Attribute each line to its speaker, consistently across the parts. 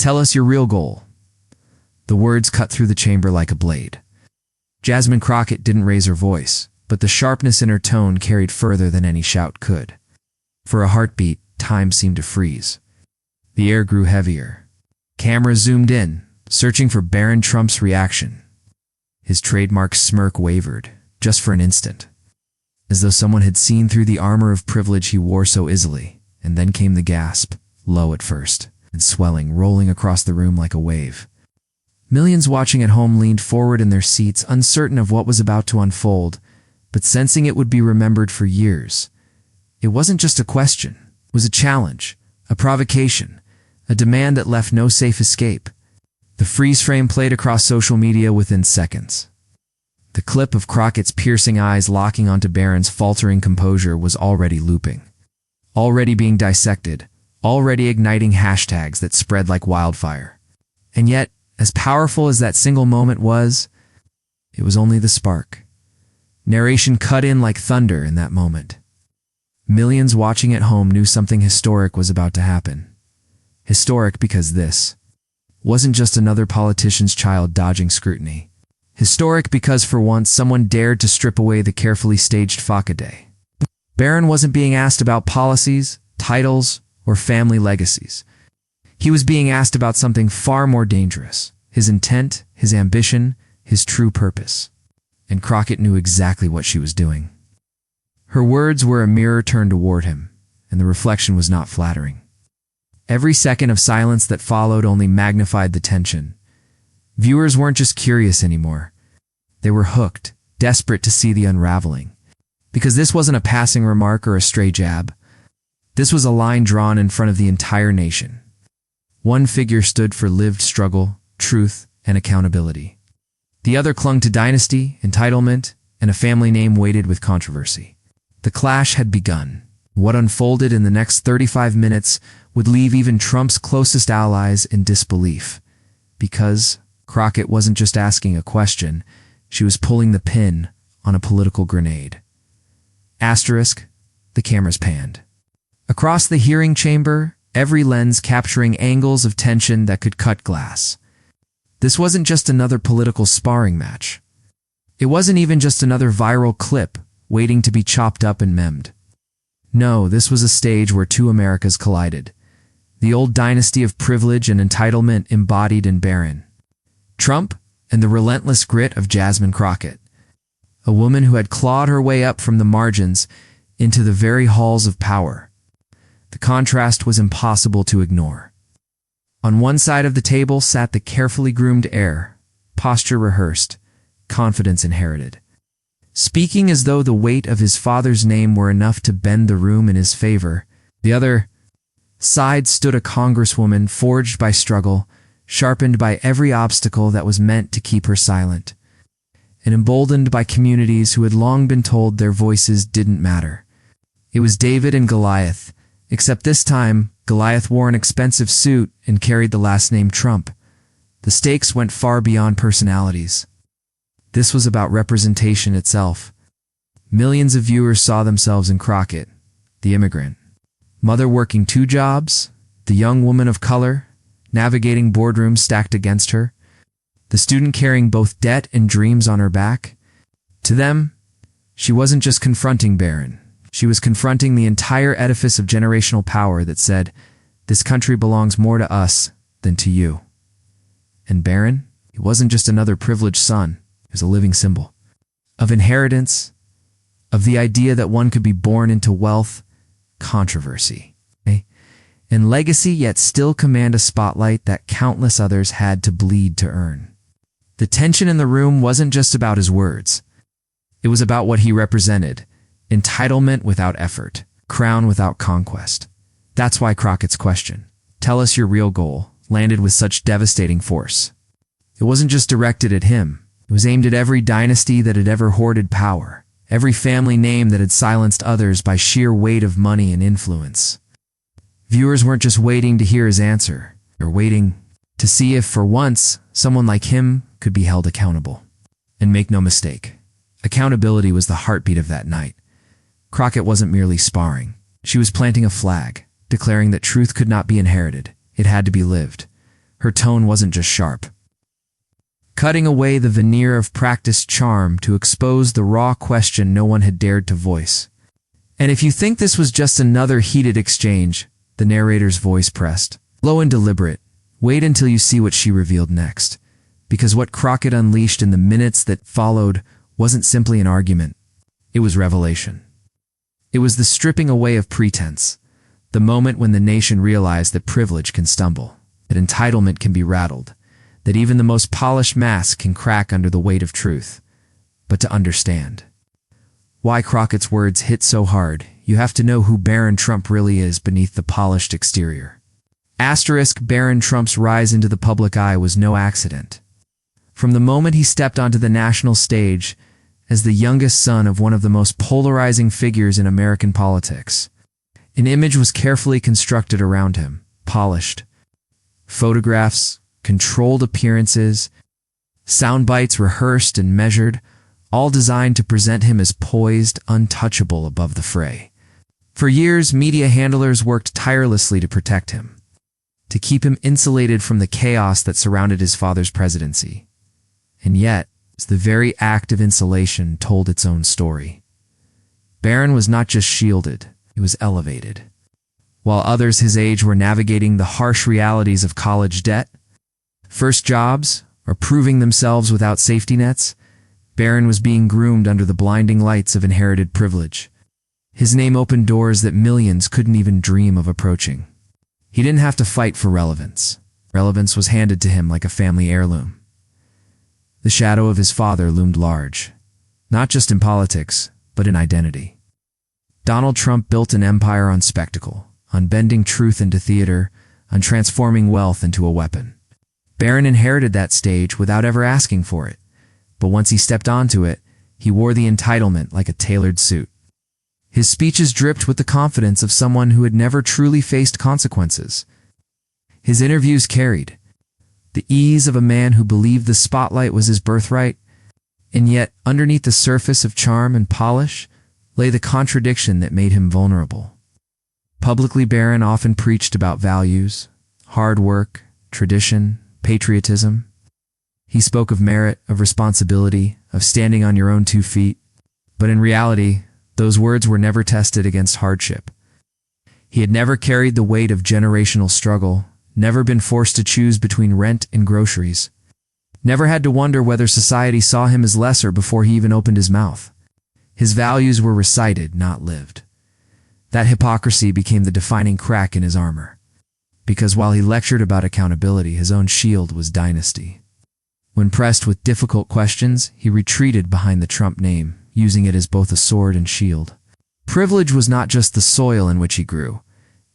Speaker 1: Tell us your real goal. The words cut through the chamber like a blade. Jasmine Crockett didn't raise her voice, but the sharpness in her tone carried further than any shout could. For a heartbeat, time seemed to freeze. The air grew heavier. Cameras zoomed in, searching for Barron Trump's reaction. His trademark smirk wavered, just for an instant, as though someone had seen through the armor of privilege he wore so easily, and then came the gasp, low at first, and swelling, rolling across the room like a wave. Millions watching at home leaned forward in their seats, uncertain of what was about to unfold, but sensing it would be remembered for years. It wasn't just a question. It was a challenge, a provocation, a demand that left no safe escape. The freeze frame played across social media within seconds. The clip of Crockett's piercing eyes locking onto Barron's faltering composure was already looping, already being dissected, already igniting hashtags that spread like wildfire. And yet, as powerful as that single moment was, it was only the spark. Narration cut in like thunder in that moment. Millions watching at home knew something historic was about to happen. Historic because this wasn't just another politician's child dodging scrutiny. Historic because for once someone dared to strip away the carefully staged facade. Barron wasn't being asked about policies, titles, or family legacies. He was being asked about something far more dangerous: his intent, his ambition, his true purpose. And Crockett knew exactly what she was doing. Her words were a mirror turned toward him, and the reflection was not flattering. Every second of silence that followed only magnified the tension. Viewers weren't just curious anymore. They were hooked, desperate to see the unraveling. Because this wasn't a passing remark or a stray jab. This was a line drawn in front of the entire nation. One figure stood for lived struggle, truth, and accountability. The other clung to dynasty, entitlement, and a family name weighted with controversy. The clash had begun. What unfolded in the next 35 minutes would leave even Trump's closest allies in disbelief. Because Crockett wasn't just asking a question, she was pulling the pin on a political grenade. Asterisk, the cameras panned. Across the hearing chamber, every lens capturing angles of tension that could cut glass. This wasn't just another political sparring match. It wasn't even just another viral clip waiting to be chopped up and memed. No, this was a stage where two Americas collided. The old dynasty of privilege and entitlement embodied in Barron Trump, and the relentless grit of Jasmine Crockett, a woman who had clawed her way up from the margins into the very halls of power. The contrast was impossible to ignore. On one side of the table sat the carefully groomed heir, posture rehearsed, confidence inherited, speaking as though the weight of his father's name were enough to bend the room in his favor. The other side stood a congresswoman forged by struggle, sharpened by every obstacle that was meant to keep her silent, and emboldened by communities who had long been told their voices didn't matter. It was David and Goliath, except this time Goliath wore an expensive suit and carried the last name Trump. The stakes went far beyond personalities. This was about representation itself. Millions of viewers saw themselves in Crockett, the immigrant, mother working 2 jobs, the young woman of color, navigating boardrooms stacked against her, the student carrying both debt and dreams on her back. To them, she wasn't just confronting Barron. She was confronting the entire edifice of generational power that said, "This country belongs more to us than to you." And Barron, he wasn't just another privileged son. He was a living symbol of inheritance, of the idea that one could be born into wealth, controversy, and legacy, yet still command a spotlight that countless others had to bleed to earn. The tension in the room wasn't just about his words. It was about what he represented: entitlement without effort, crown without conquest. That's why Crockett's question, "Tell us your real goal," landed with such devastating force. It wasn't just directed at him. It was aimed at every dynasty that had ever hoarded power, every family name that had silenced others by sheer weight of money and influence. Viewers weren't just waiting to hear his answer. They were waiting to see if, for once, someone like him could be held accountable. And make no mistake, accountability was the heartbeat of that night. Crockett wasn't merely sparring. She was planting a flag, declaring that truth could not be inherited. It had to be lived. Her tone wasn't just sharp, cutting away the veneer of practiced charm to expose the raw question no one had dared to voice. And if you think this was just another heated exchange, the narrator's voice pressed, low and deliberate, wait until you see what she revealed next. Because what Crockett unleashed in the minutes that followed wasn't simply an argument. It was revelation. It was the stripping away of pretense, the moment when the nation realized that privilege can stumble, that entitlement can be rattled, that even the most polished mask can crack under the weight of truth. But to understand why Crockett's words hit so hard, you have to know who Barron Trump really is beneath the polished exterior. Barron Trump's rise into the public eye was no accident. From the moment he stepped onto the national stage as the youngest son of one of the most polarizing figures in American politics, an image was carefully constructed around him, polished. Photographs, controlled appearances, sound bites rehearsed and measured, all designed to present him as poised, untouchable above the fray. For years, media handlers worked tirelessly to protect him, to keep him insulated from the chaos that surrounded his father's presidency. And yet, the very act of insulation told its own story. Barron was not just shielded, he was elevated. While others his age were navigating the harsh realities of college debt, first jobs, or proving themselves without safety nets, Barron was being groomed under the blinding lights of inherited privilege. His name opened doors that millions couldn't even dream of approaching. He didn't have to fight for relevance. Relevance was handed to him like a family heirloom. The shadow of his father loomed large, not just in politics, but in identity. Donald Trump built an empire on spectacle, on bending truth into theater, on transforming wealth into a weapon. Barron inherited that stage without ever asking for it, but once he stepped onto it, he wore the entitlement like a tailored suit. His speeches dripped with the confidence of someone who had never truly faced consequences. His interviews carried the ease of a man who believed the spotlight was his birthright, and yet underneath the surface of charm and polish lay the contradiction that made him vulnerable. Publicly, Barron often preached about values, hard work, tradition, patriotism. He spoke of merit, of responsibility, of standing on your own 2 feet. But in reality, those words were never tested against hardship. He had never carried the weight of generational struggle, never been forced to choose between rent and groceries, never had to wonder whether society saw him as lesser before he even opened his mouth. His values were recited, not lived. That hypocrisy became the defining crack in his armor. Because while he lectured about accountability, his own shield was dynasty. When pressed with difficult questions, he retreated behind the Trump name, using it as both a sword and shield. Privilege was not just the soil in which he grew.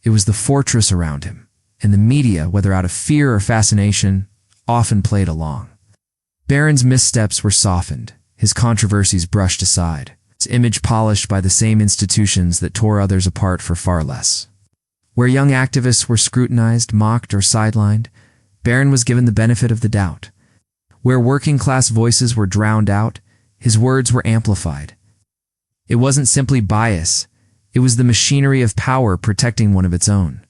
Speaker 1: It was the fortress around him, and the media, whether out of fear or fascination, often played along. Barron's missteps were softened, his controversies brushed aside, his image polished by the same institutions that tore others apart for far less. Where young activists were scrutinized, mocked, or sidelined, Barron was given the benefit of the doubt. Where working-class voices were drowned out, his words were amplified. It wasn't simply bias, it was the machinery of power protecting one of its own.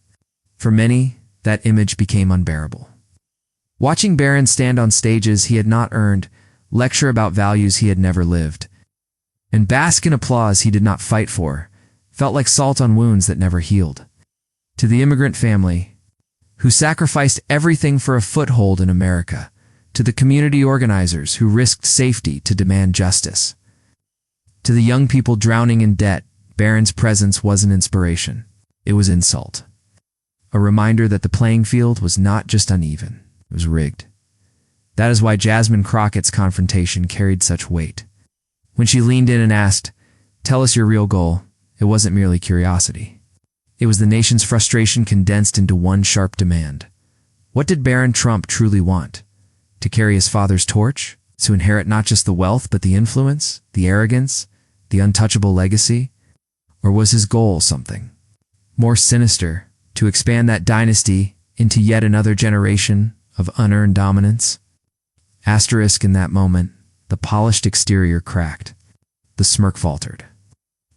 Speaker 1: For many, that image became unbearable. Watching Barron stand on stages he had not earned, lecture about values he had never lived, and bask in applause he did not fight for, felt like salt on wounds that never healed. To the immigrant family, who sacrificed everything for a foothold in America, to the community organizers who risked safety to demand justice, to the young people drowning in debt, Barron's presence wasn't inspiration, it was insult. A reminder that the playing field was not just uneven, it was rigged. That is why Jasmine Crockett's confrontation carried such weight. When she leaned in and asked, "Tell us your real goal," it wasn't merely curiosity. It was the nation's frustration condensed into one sharp demand. What did Barron Trump truly want? To carry his father's torch? To inherit not just the wealth, but the influence, the arrogance, the untouchable legacy? Or was his goal something more sinister, to expand that dynasty into yet another generation of unearned dominance? Asterisk in that moment, the polished exterior cracked. The smirk faltered.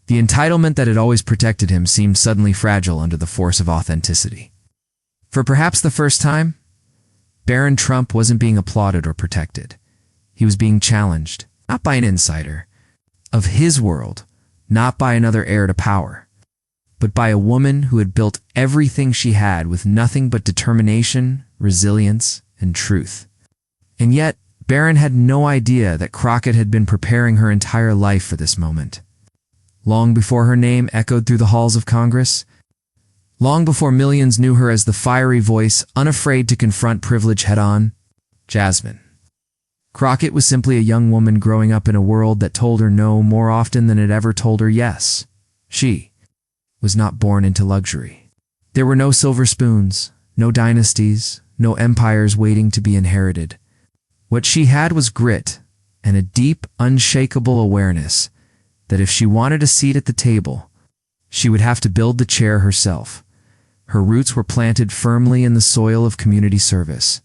Speaker 1: The entitlement that had always protected him seemed suddenly fragile under the force of authenticity. For perhaps the first time, Barron Trump wasn't being applauded or protected. He was being challenged, not by an insider of his world, not by another heir to power, but by a woman who had built everything she had with nothing but determination, resilience, and truth. And yet, Barron had no idea that Crockett had been preparing her entire life for this moment. Long before her name echoed through the halls of Congress, long before millions knew her as the fiery voice unafraid to confront privilege head-on, Jasmine Crockett was simply a young woman growing up in a world that told her no more often than it ever told her yes. She was not born into luxury. There were no silver spoons, no dynasties, no empires waiting to be inherited. What she had was grit and a deep, unshakable awareness that if she wanted a seat at the table, she would have to build the chair herself. Her roots were planted firmly in the soil of community service.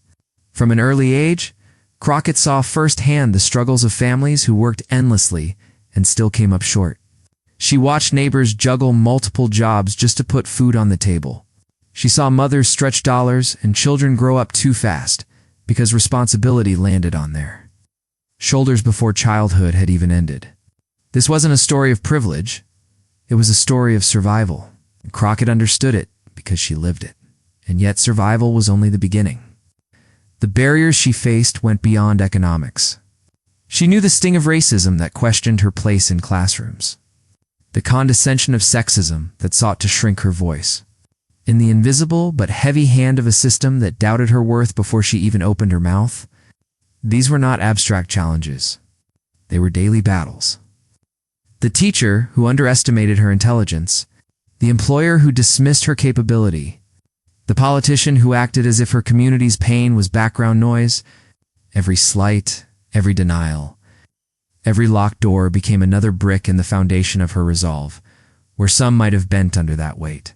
Speaker 1: From an early age, Crockett saw firsthand the struggles of families who worked endlessly and still came up short. She watched neighbors juggle multiple jobs just to put food on the table. She saw mothers stretch dollars and children grow up too fast because responsibility landed on their shoulders before childhood had even ended. This wasn't a story of privilege. It was a story of survival. And Crockett understood it because she lived it. And yet survival was only the beginning. The barriers she faced went beyond economics. She knew the sting of racism that questioned her place in classrooms, the condescension of sexism that sought to shrink her voice, in the invisible but heavy hand of a system that doubted her worth before she even opened her mouth. These were not abstract challenges. They were daily battles. The teacher who underestimated her intelligence, the employer who dismissed her capability, the politician who acted as if her community's pain was background noise. Every slight, every denial, every locked door became another brick in the foundation of her resolve, where some might have bent under that weight.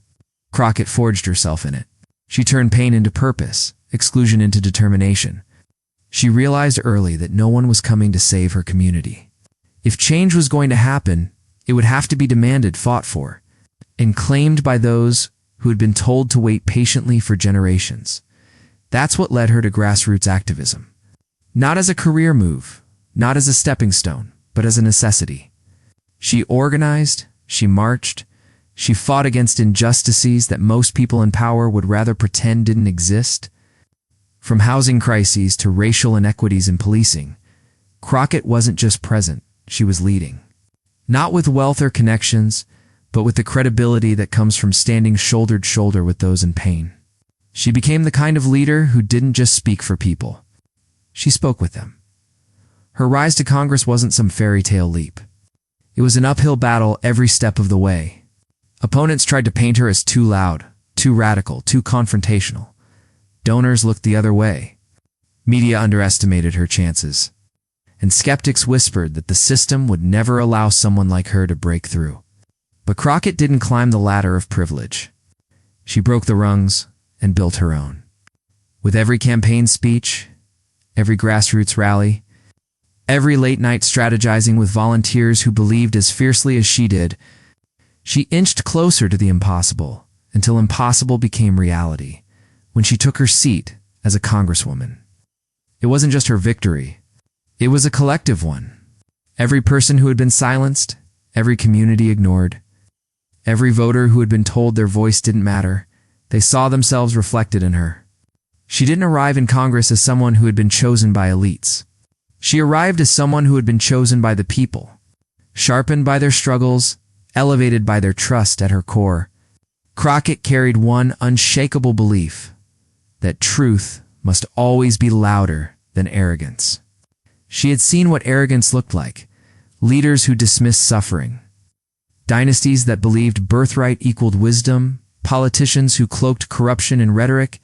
Speaker 1: Crockett forged herself in it. She turned pain into purpose, exclusion into determination. She realized early that no one was coming to save her community. If change was going to happen, it would have to be demanded, fought for, and claimed by those who had been told to wait patiently for generations. That's what led her to grassroots activism. Not as a career move, not as a stepping stone, but as a necessity. She organized, she marched, she fought against injustices that most people in power would rather pretend didn't exist. From housing crises to racial inequities in policing, Crockett wasn't just present, she was leading. Not with wealth or connections, but with the credibility that comes from standing shoulder to shoulder with those in pain. She became the kind of leader who didn't just speak for people. She spoke with them. Her rise to Congress wasn't some fairy tale leap. It was an uphill battle every step of the way. Opponents tried to paint her as too loud, too radical, too confrontational. Donors looked the other way. Media underestimated her chances. And skeptics whispered that the system would never allow someone like her to break through. But Crockett didn't climb the ladder of privilege. She broke the rungs and built her own. With every campaign speech, every grassroots rally, every late-night strategizing with volunteers who believed as fiercely as she did, she inched closer to the impossible until impossible became reality when she took her seat as a congresswoman. It wasn't just her victory. It was a collective one. Every person who had been silenced, every community ignored, every voter who had been told their voice didn't matter, they saw themselves reflected in her. She didn't arrive in Congress as someone who had been chosen by elites. She arrived as someone who had been chosen by the people, sharpened by their struggles, elevated by their trust at her core. Crockett carried one unshakable belief, that truth must always be louder than arrogance. She had seen what arrogance looked like, leaders who dismissed suffering, dynasties that believed birthright equaled wisdom, politicians who cloaked corruption in rhetoric.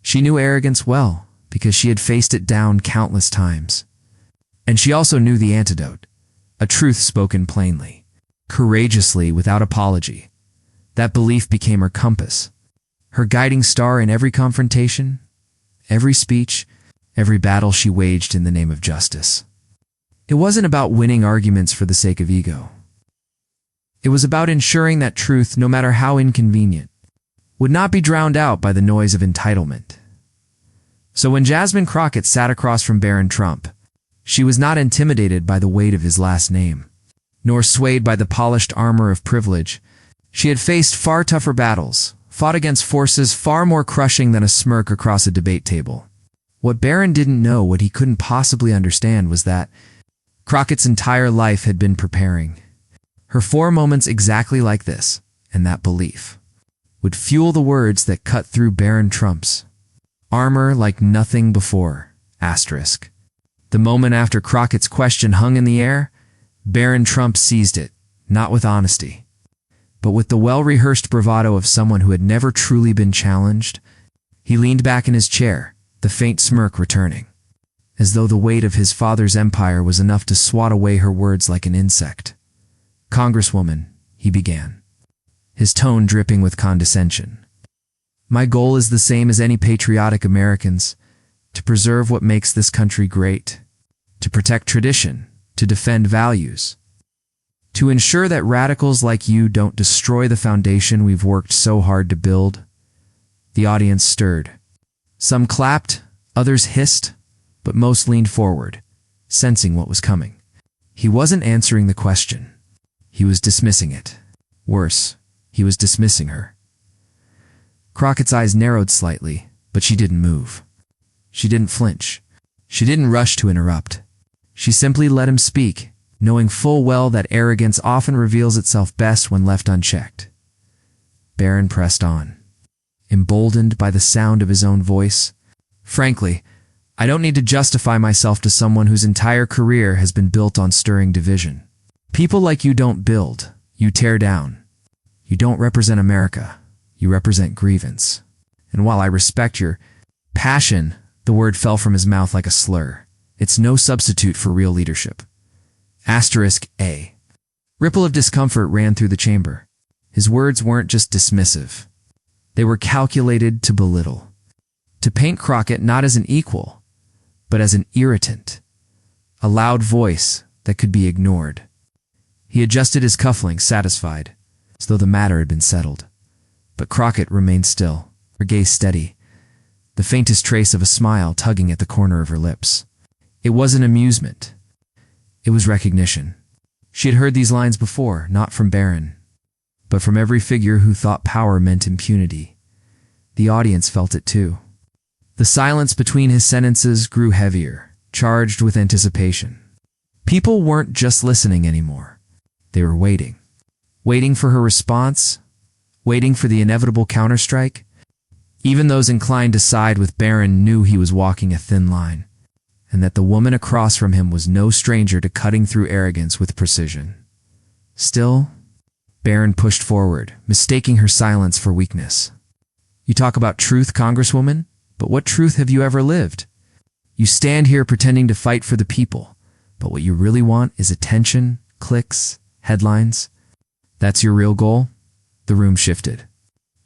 Speaker 1: She knew arrogance well because she had faced it down countless times. And she also knew the antidote, a truth spoken plainly, courageously, without apology. That belief became her compass, her guiding star in every confrontation, every speech, every battle she waged in the name of justice. It wasn't about winning arguments for the sake of ego. It was about ensuring that truth, no matter how inconvenient, would not be drowned out by the noise of entitlement. So when Jasmine Crockett sat across from Barron Trump, she was not intimidated by the weight of his last name, nor swayed by the polished armor of privilege. She had faced far tougher battles, fought against forces far more crushing than a smirk across a debate table. What Barron didn't know, what he couldn't possibly understand, was that Crockett's entire life had been preparing. Her for moments exactly like this, and that belief would fuel the words that cut through Barron Trump's armor like nothing before. Asterisk. The moment after Crockett's question hung in the air, Barron Trump seized it, not with honesty, but with the well-rehearsed bravado of someone who had never truly been challenged. He leaned back in his chair, the faint smirk returning, as though the weight of his father's empire was enough to swat away her words like an insect. "Congresswoman," he began, his tone dripping with condescension, "my goal is the same as any patriotic American's: to preserve what makes this country great, to protect tradition, to defend values, to ensure that radicals like you don't destroy the foundation we've worked so hard to build." The audience stirred. Some clapped, others hissed, but most leaned forward, sensing what was coming. He wasn't answering the question. He was dismissing it. Worse, he was dismissing her. Crockett's eyes narrowed slightly, but she didn't move. She didn't flinch. She didn't rush to interrupt. She simply let him speak, knowing full well that arrogance often reveals itself best when left unchecked. Barron pressed on, emboldened by the sound of his own voice. "Frankly, I don't need to justify myself to someone whose entire career has been built on stirring division. People like you don't build, you tear down. You don't represent America, you represent grievance. And while I respect your passion," the word fell from his mouth like a slur, "it's no substitute for real leadership." Asterisk A. Ripple of discomfort ran through the chamber. His words weren't just dismissive. They were calculated to belittle, to paint Crockett not as an equal, but as an irritant, a loud voice that could be ignored. He adjusted his cufflinks, satisfied, as though the matter had been settled. But Crockett remained still, her gaze steady, the faintest trace of a smile tugging at the corner of her lips. It wasn't amusement. It was recognition. She had heard these lines before, not from Barron, but from every figure who thought power meant impunity. The audience felt it too. The silence between his sentences grew heavier, charged with anticipation. People weren't just listening anymore. They were waiting. Waiting for her response, waiting for the inevitable counterstrike. Even those inclined to side with Barron knew he was walking a thin line, and that the woman across from him was no stranger to cutting through arrogance with precision. Still, Barron pushed forward, mistaking her silence for weakness. "You talk about truth, Congresswoman, but what truth have you ever lived? You stand here pretending to fight for the people, but what you really want is attention, clicks, headlines. That's your real goal?" The room shifted.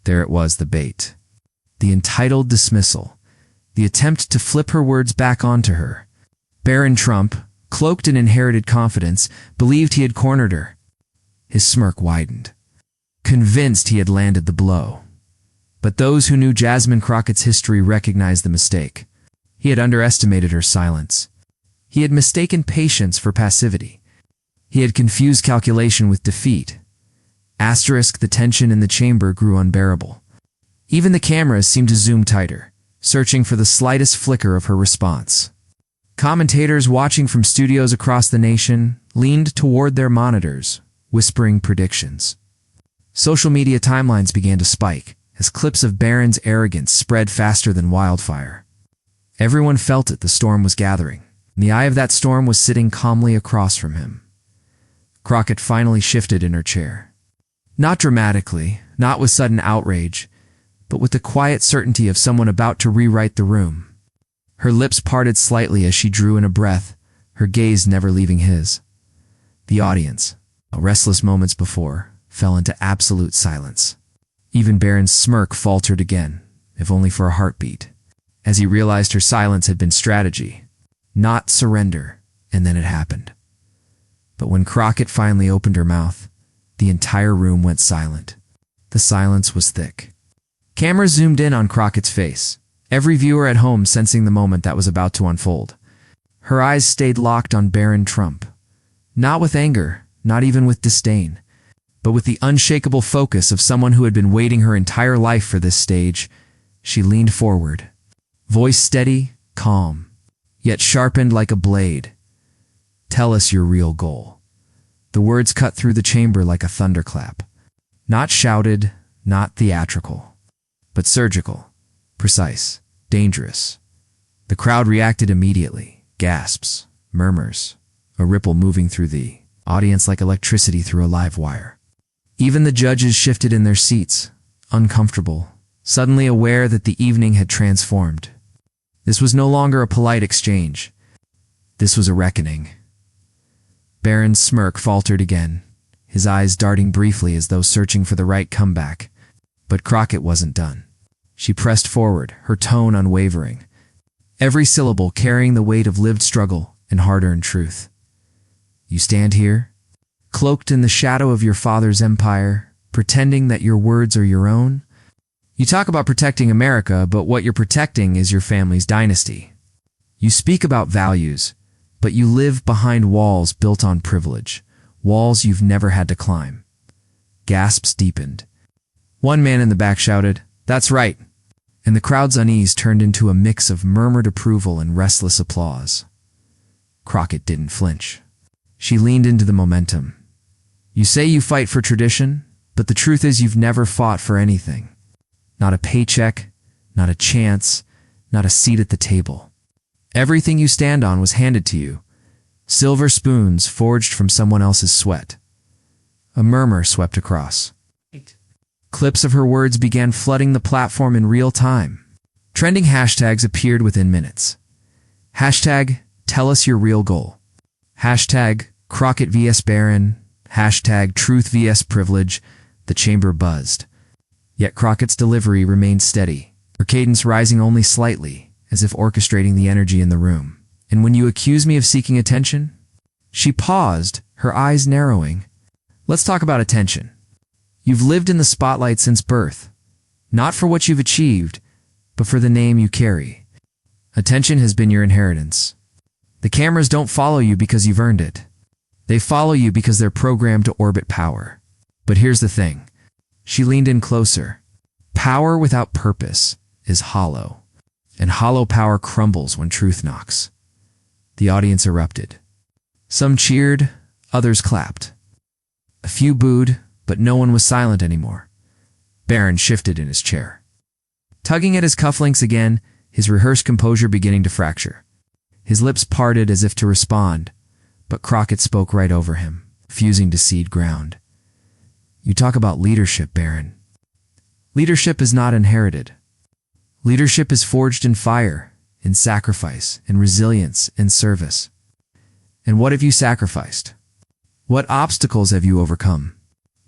Speaker 1: There it was, the bait. The entitled dismissal. The attempt to flip her words back onto her. Barron Trump, cloaked in inherited confidence, believed he had cornered her. His smirk widened, convinced he had landed the blow. But those who knew Jasmine Crockett's history recognized the mistake. He had underestimated her silence. He had mistaken patience for passivity. He had confused calculation with defeat. Asterisk, the tension in the chamber grew unbearable. Even the cameras seemed to zoom tighter, searching for the slightest flicker of her response. Commentators watching from studios across the nation leaned toward their monitors, whispering predictions. Social media timelines began to spike as clips of Barron's arrogance spread faster than wildfire. Everyone felt it, the storm was gathering, and the eye of that storm was sitting calmly across from him. Crockett finally shifted in her chair. Not dramatically, not with sudden outrage, but with the quiet certainty of someone about to rewrite the room. Her lips parted slightly as she drew in a breath, her gaze never leaving his. The audience, restless moments before, fell into absolute silence. Even Barron's smirk faltered again, if only for a heartbeat, as he realized her silence had been strategy, not surrender, and then it happened. But when Crockett finally opened her mouth, the entire room went silent. The silence was thick. Cameras zoomed in on Crockett's face, every viewer at home sensing the moment that was about to unfold. Her eyes stayed locked on Barron Trump, not with anger, not even with disdain, but with the unshakable focus of someone who had been waiting her entire life for this stage. She leaned forward, voice steady, calm, yet sharpened like a blade. "Tell us your real goal." The words cut through the chamber like a thunderclap. Not shouted, not theatrical, but surgical, precise, dangerous. The crowd reacted immediately. Gasps, murmurs, a ripple moving through the audience like electricity through a live wire. Even the judges shifted in their seats, uncomfortable, suddenly aware that the evening had transformed. This was no longer a polite exchange. This was a reckoning. Barron's smirk faltered again, his eyes darting briefly as though searching for the right comeback. But Crockett wasn't done. She pressed forward, her tone unwavering, every syllable carrying the weight of lived struggle and hard-earned truth. "You stand here, cloaked in the shadow of your father's empire, pretending that your words are your own? You talk about protecting America, but what you're protecting is your family's dynasty. You speak about values, but you live behind walls built on privilege, walls you've never had to climb." Gasps deepened. One man in the back shouted, "That's right," and the crowd's unease turned into a mix of murmured approval and restless applause. Crockett didn't flinch. She leaned into the momentum. "You say you fight for tradition, but the truth is you've never fought for anything. Not a paycheck, not a chance, not a seat at the table. Everything you stand on was handed to you, silver spoons forged from someone else's sweat." A murmur swept across. Clips of her words began flooding the platform in real time. Trending hashtags appeared within minutes. Hashtag, tell us your real goal. Hashtag, Crockett vs. Barron. Hashtag, truth vs. privilege. The chamber buzzed. Yet Crockett's delivery remained steady, her cadence rising only slightly, as if orchestrating the energy in the room. "And when you accuse me of seeking attention?" She paused, her eyes narrowing. "Let's talk about attention. You've lived in the spotlight since birth, not for what you've achieved, but for the name you carry. Attention has been your inheritance. The cameras don't follow you because you've earned it. They follow you because they're programmed to orbit power. But here's the thing." She leaned in closer. "Power without purpose is hollow, and hollow power crumbles when truth knocks." The audience erupted. Some cheered, others clapped. A few booed, but no one was silent anymore. Barron shifted in his chair, tugging at his cufflinks again, his rehearsed composure beginning to fracture. His lips parted as if to respond, but Crockett spoke right over him, refusing to cede ground. "You talk about leadership, Barron. Leadership is not inherited. Leadership is forged in fire, in sacrifice, in resilience, in service. And what have you sacrificed? What obstacles have you overcome?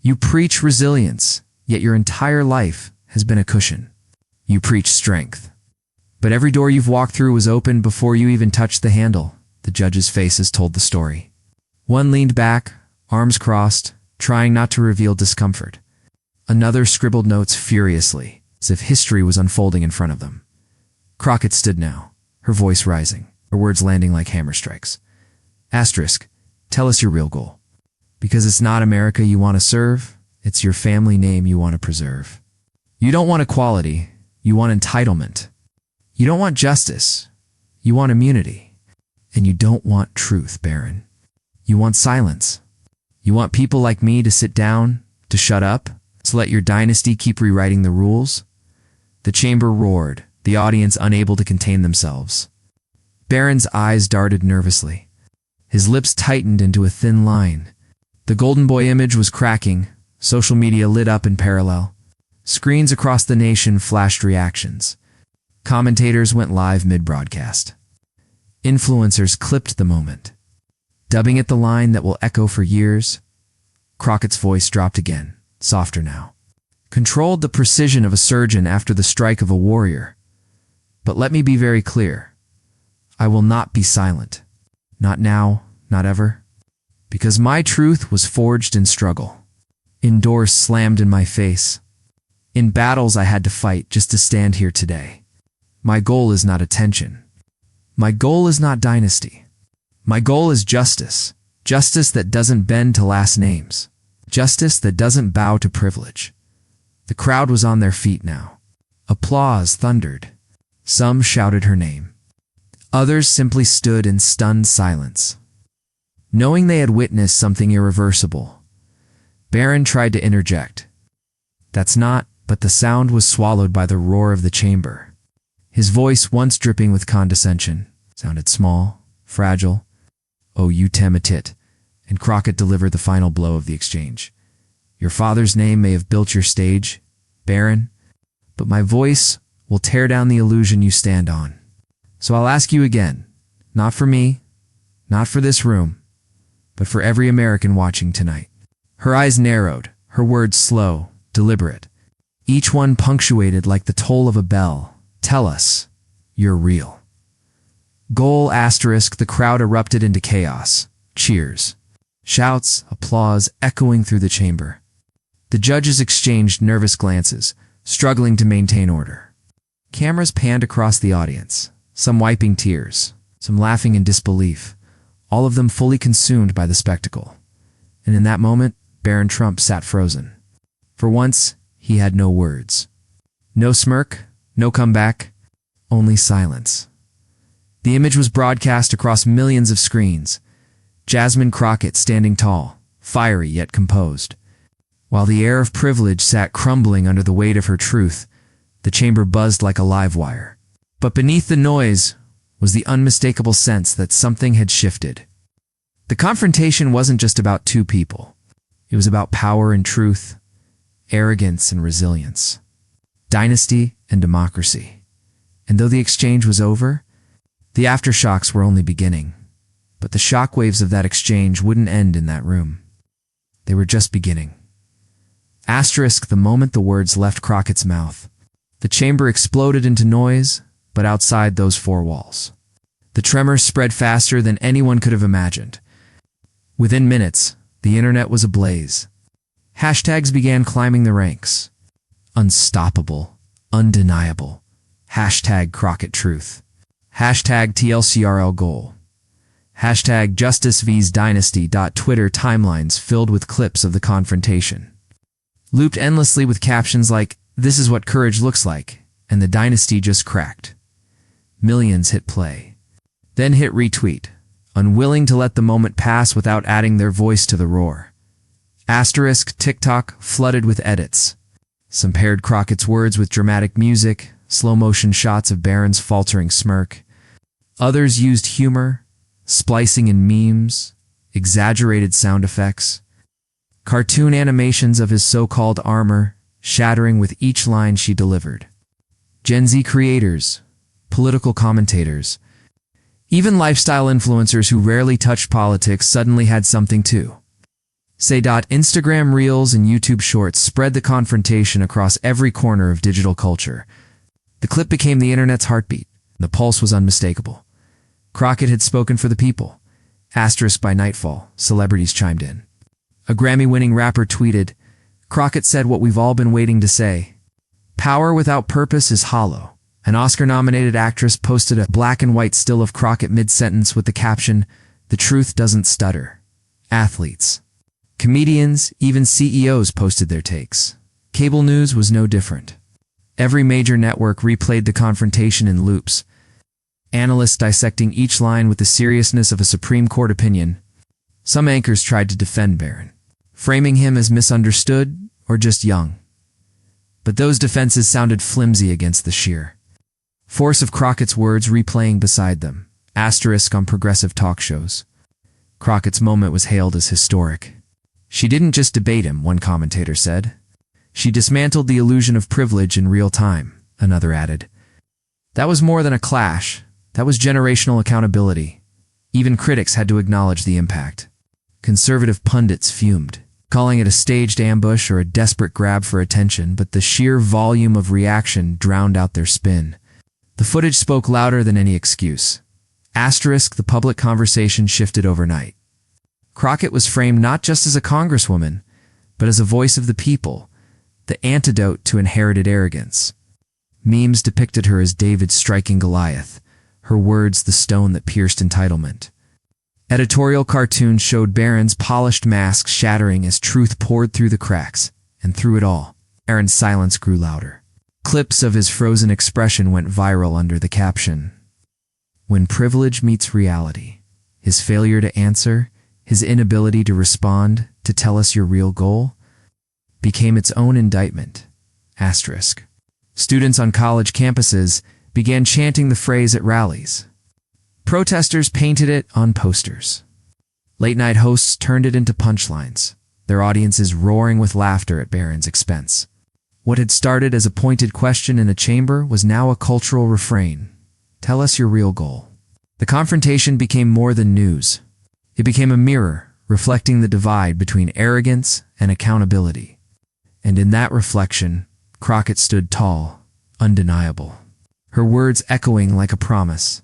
Speaker 1: You preach resilience, yet your entire life has been a cushion. You preach strength, but every door you've walked through was opened before you even touched the handle." The judges' faces told the story. One leaned back, arms crossed, trying not to reveal discomfort. Another scribbled notes furiously, as if history was unfolding in front of them. Crockett stood now, her voice rising, her words landing like hammer strikes. Asterisk, tell us your real goal. Because it's not America you want to serve, it's your family name you want to preserve. You don't want equality, you want entitlement. You don't want justice, you want immunity. And you don't want truth, Barron. You want silence. You want people like me to sit down, to shut up, to let your dynasty keep rewriting the rules? The chamber roared, the audience unable to contain themselves. Barron's eyes darted nervously. His lips tightened into a thin line. The Golden Boy image was cracking, social media lit up in parallel. Screens across the nation flashed reactions. Commentators went live mid-broadcast. Influencers clipped the moment, dubbing it the line that will echo for years. Crockett's voice dropped again, softer now. Controlled the precision of a surgeon after the strike of a warrior. But let me be very clear. I will not be silent. Not now, not ever. Because my truth was forged in struggle. In doors slammed in my face. In battles I had to fight just to stand here today. My goal is not attention. My goal is not dynasty. My goal is justice. Justice that doesn't bend to last names. Justice that doesn't bow to privilege. The crowd was on their feet now. Applause thundered. Some shouted her name. Others simply stood in stunned silence. Knowing they had witnessed something irreversible, Barron tried to interject. That's not, but the sound was swallowed by the roar of the chamber. His voice, once dripping with condescension, sounded small, fragile. Oh, you tematit, and Crockett delivered the final blow of the exchange. Your father's name may have built your stage, Barron, but my voice will tear down the illusion you stand on. So I'll ask you again, not for me, not for this room, but for every American watching tonight. Her eyes narrowed, her words slow, deliberate, each one punctuated like the toll of a bell. Tell us, you're real. Goal asterisk, the crowd erupted into chaos. Cheers. Shouts, applause echoing through the chamber. The judges exchanged nervous glances, struggling to maintain order. Cameras panned across the audience, some wiping tears, some laughing in disbelief, all of them fully consumed by the spectacle. And in that moment, Barron Trump sat frozen. For once, he had no words. No smirk, no comeback, only silence. The image was broadcast across millions of screens. Jasmine Crockett standing tall, fiery yet composed. While the air of privilege sat crumbling under the weight of her truth, the chamber buzzed like a live wire. But beneath the noise was the unmistakable sense that something had shifted. The confrontation wasn't just about two people. It was about power and truth, arrogance and resilience, dynasty and democracy. And though the exchange was over, the aftershocks were only beginning. But the shockwaves of that exchange wouldn't end in that room. They were just beginning. Asterisk, the moment the words left Crockett's mouth, the chamber exploded into noise, but outside those four walls. The tremor spread faster than anyone could have imagined. Within minutes, the internet was ablaze. Hashtags began climbing the ranks. Unstoppable, undeniable. Hashtag Crockett Truth. Hashtag TLCRL Goal. Hashtag Justice vs Dynasty. Twitter timelines filled with clips of the confrontation, looped endlessly with captions like, "This is what courage looks like," and "The dynasty just cracked." Millions hit play, then hit retweet, unwilling to let the moment pass without adding their voice to the roar. Asterisk, TikTok flooded with edits. Some paired Crockett's words with dramatic music, slow-motion shots of Barron's faltering smirk. Others used humor, splicing in memes, exaggerated sound effects, cartoon animations of his so-called armor, shattering with each line she delivered. Gen Z creators, political commentators, even lifestyle influencers who rarely touched politics suddenly had something to say. Instagram Reels and YouTube Shorts spread the confrontation across every corner of digital culture. The clip became the internet's heartbeat. The pulse was unmistakable. Crockett had spoken for the people. Asterisk, by nightfall, celebrities chimed in. A Grammy-winning rapper tweeted, "Crockett said what we've all been waiting to say. Power without purpose is hollow." An Oscar-nominated actress posted a black and white still of Crockett mid-sentence with the caption, "The truth doesn't stutter." Athletes, comedians, even CEOs posted their takes. Cable news was no different. Every major network replayed the confrontation in loops, analysts dissecting each line with the seriousness of a Supreme Court opinion. Some anchors tried to defend Barron, framing him as misunderstood or just young. But those defenses sounded flimsy against the sheer force of Crockett's words replaying beside them. Asterisk on progressive talk shows. Crockett's moment was hailed as historic. She didn't just debate him, one commentator said. She dismantled the illusion of privilege in real time, another added. That was more than a clash. That was generational accountability. Even critics had to acknowledge the impact. Conservative pundits fumed, calling it a staged ambush or a desperate grab for attention, but the sheer volume of reaction drowned out their spin. The footage spoke louder than any excuse. Asterisk, the public conversation shifted overnight. Crockett was framed not just as a congresswoman, but as a voice of the people, the antidote to inherited arrogance. Memes depicted her as David striking Goliath, her words the stone that pierced entitlement. Editorial cartoons showed Barron's polished mask shattering as truth poured through the cracks, and through it all, Barron's silence grew louder. Clips of his frozen expression went viral under the caption, "When privilege meets reality, his failure to answer, his inability to respond, to tell us your real goal, became its own indictment." Asterisk. Students on college campuses began chanting the phrase at rallies. Protesters painted it on posters. Late-night hosts turned it into punchlines, their audiences roaring with laughter at Barron's expense. What had started as a pointed question in a chamber was now a cultural refrain. Tell us your real goal. The confrontation became more than news. It became a mirror, reflecting the divide between arrogance and accountability. And in that reflection, Crockett stood tall, undeniable. Her words echoing like a promise.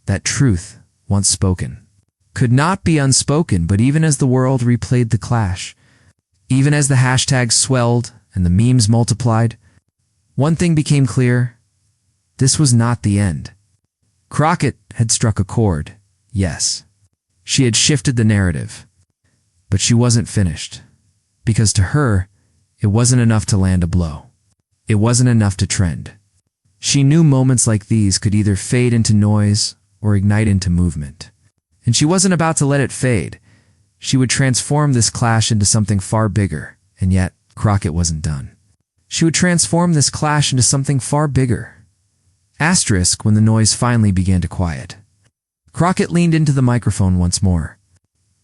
Speaker 1: That truth, once spoken, could not be unspoken. But even as the world replayed the clash, even as the hashtags swelled and the memes multiplied, one thing became clear. This was not the end. Crockett had struck a chord, yes. She had shifted the narrative. But she wasn't finished. Because to her, it wasn't enough to land a blow. It wasn't enough to trend. She knew moments like these could either fade into noise or ignite into movement. And she wasn't about to let it fade. She would transform this clash into something far bigger. And yet, Crockett wasn't done. She would transform this clash into something far bigger. Asterisk when the noise finally began to quiet. Crockett leaned into the microphone once more.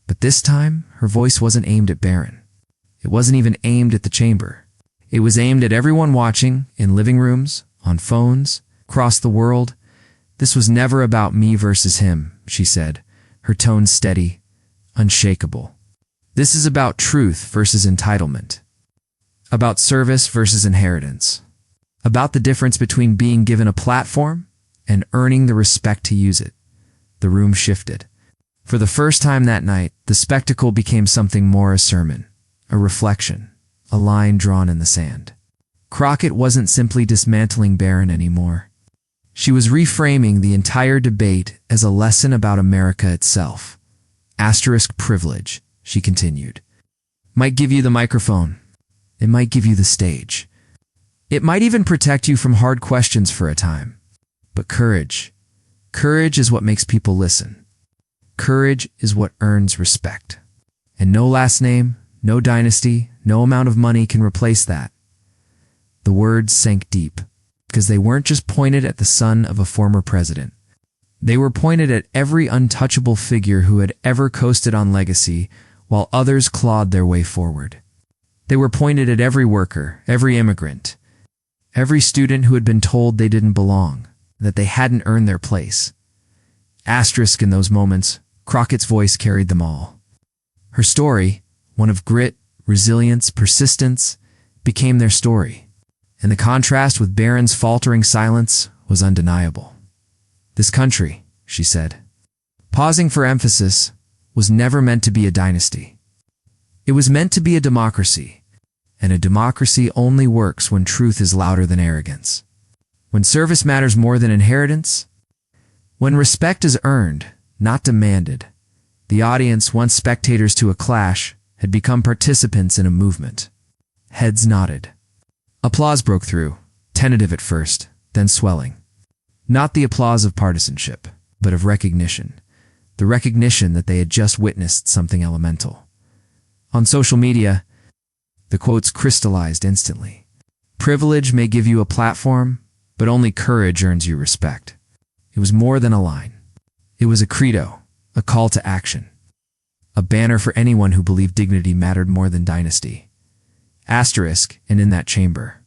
Speaker 1: But this time, her voice wasn't aimed at Barron. It wasn't even aimed at the chamber. It was aimed at everyone watching, in living rooms, on phones, across the world. This was never about me versus him, she said, her tone steady, unshakable. This is about truth versus entitlement. About service versus inheritance. About the difference between being given a platform and earning the respect to use it. The room shifted. For the first time that night, the spectacle became something more a sermon, a reflection, a line drawn in the sand. Crockett wasn't simply dismantling Barron anymore. She was reframing the entire debate as a lesson about America itself. Asterisk privilege, she continued, might give you the microphone. It might give you the stage. It might even protect you from hard questions for a time. But courage is what makes people listen. Courage is what earns respect. And no last name, no dynasty, no amount of money can replace that. The words sank deep, because they weren't just pointed at the son of a former president. They were pointed at every untouchable figure who had ever coasted on legacy while others clawed their way forward. They were pointed at every worker, every immigrant, every student who had been told they didn't belong, that they hadn't earned their place. Asterisk in those moments, Crockett's voice carried them all. Her story, one of grit, resilience, persistence, became their story. And the contrast with Barron's faltering silence was undeniable. This country, she said, pausing for emphasis, was never meant to be a dynasty. It was meant to be a democracy, and a democracy only works when truth is louder than arrogance. When service matters more than inheritance, when respect is earned, not demanded. The audience, once spectators to a clash, had become participants in a movement. Heads nodded. Applause broke through, tentative at first, then swelling. Not the applause of partisanship, but of recognition. The recognition that they had just witnessed something elemental. On social media, the quotes crystallized instantly. Privilege may give you a platform, but only courage earns you respect. It was more than a line. It was a credo, a call to action. A banner for anyone who believed dignity mattered more than dynasty. Asterisk, and in that chamber,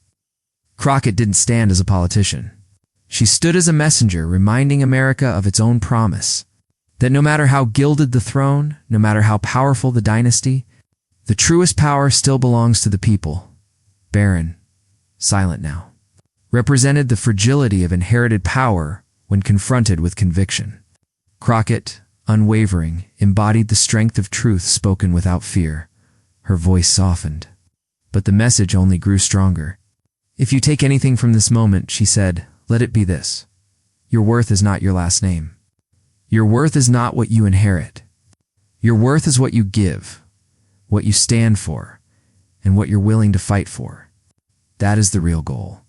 Speaker 1: Crockett didn't stand as a politician. She stood as a messenger reminding America of its own promise, that no matter how gilded the throne, no matter how powerful the dynasty, the truest power still belongs to the people. Barron, silent now, represented the fragility of inherited power when confronted with conviction. Crockett, unwavering, embodied the strength of truth spoken without fear. Her voice softened. But the message only grew stronger. If you take anything from this moment, she said, let it be this. Your worth is not your last name. Your worth is not what you inherit. Your worth is what you give, what you stand for, and what you're willing to fight for. That is the real goal.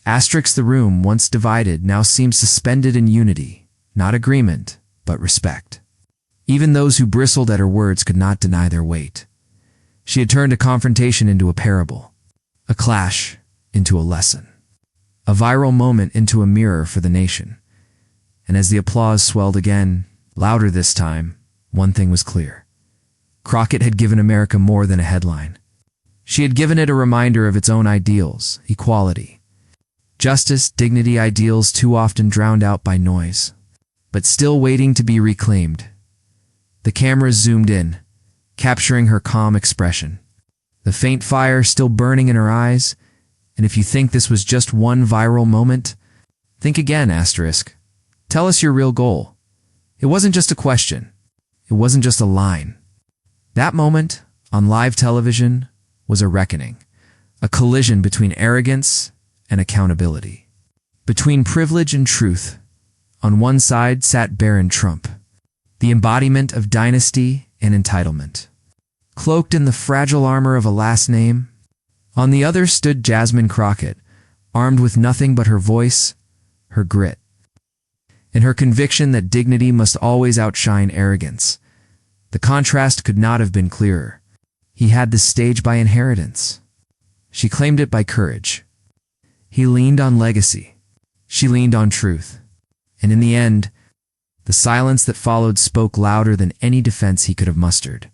Speaker 1: The room, once divided, now seems suspended in unity, not agreement, but respect. Even those who bristled at her words could not deny their weight. She had turned a confrontation into a parable, a clash into a lesson, a viral moment into a mirror for the nation. And as the applause swelled again, louder this time, one thing was clear. Crockett had given America more than a headline. She had given it a reminder of its own ideals, equality, justice, dignity, ideals too often drowned out by noise, but still waiting to be reclaimed. The cameras zoomed in, capturing her calm expression, the faint fire still burning in her eyes. And if you think this was just one viral moment, think again, asterisk. Tell us your real goal. It wasn't just a question. It wasn't just a line. That moment, on live television, was a reckoning, a collision between arrogance and accountability, between privilege and truth. On one side sat Barron Trump, the embodiment of dynasty and entitlement, cloaked in the fragile armor of a last name. On the other stood Jasmine Crockett, armed with nothing but her voice, her grit, and her conviction that dignity must always outshine arrogance. The contrast could not have been clearer. He had this stage by inheritance. She claimed it by courage. He leaned on legacy. She leaned on truth. And in the end, the silence that followed spoke louder than any defense he could have mustered.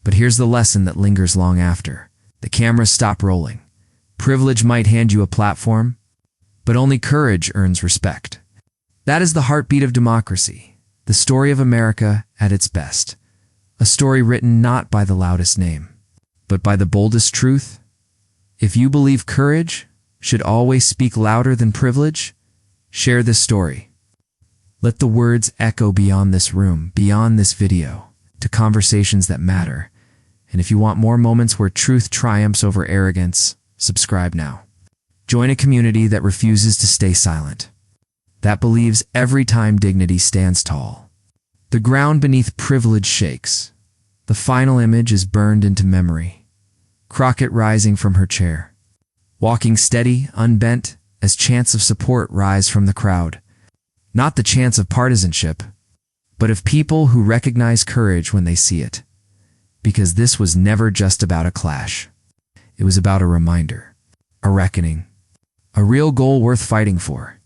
Speaker 1: But here's the lesson that lingers long after. The cameras stop rolling. Privilege might hand you a platform, but only courage earns respect. That is the heartbeat of democracy, the story of America at its best. A story written not by the loudest name, but by the boldest truth. If you believe courage should always speak louder than privilege, share this story. Let the words echo beyond this room, beyond this video, to conversations that matter. And if you want more moments where truth triumphs over arrogance, subscribe now. Join a community that refuses to stay silent, that believes every time dignity stands tall. The ground beneath privilege shakes. The final image is burned into memory. Crockett rising from her chair, walking steady, unbent, as chants of support rise from the crowd. Not the chants of partisanship, but of people who recognize courage when they see it. Because this was never just about a clash. It was about a reminder, a reckoning, a real goal worth fighting for.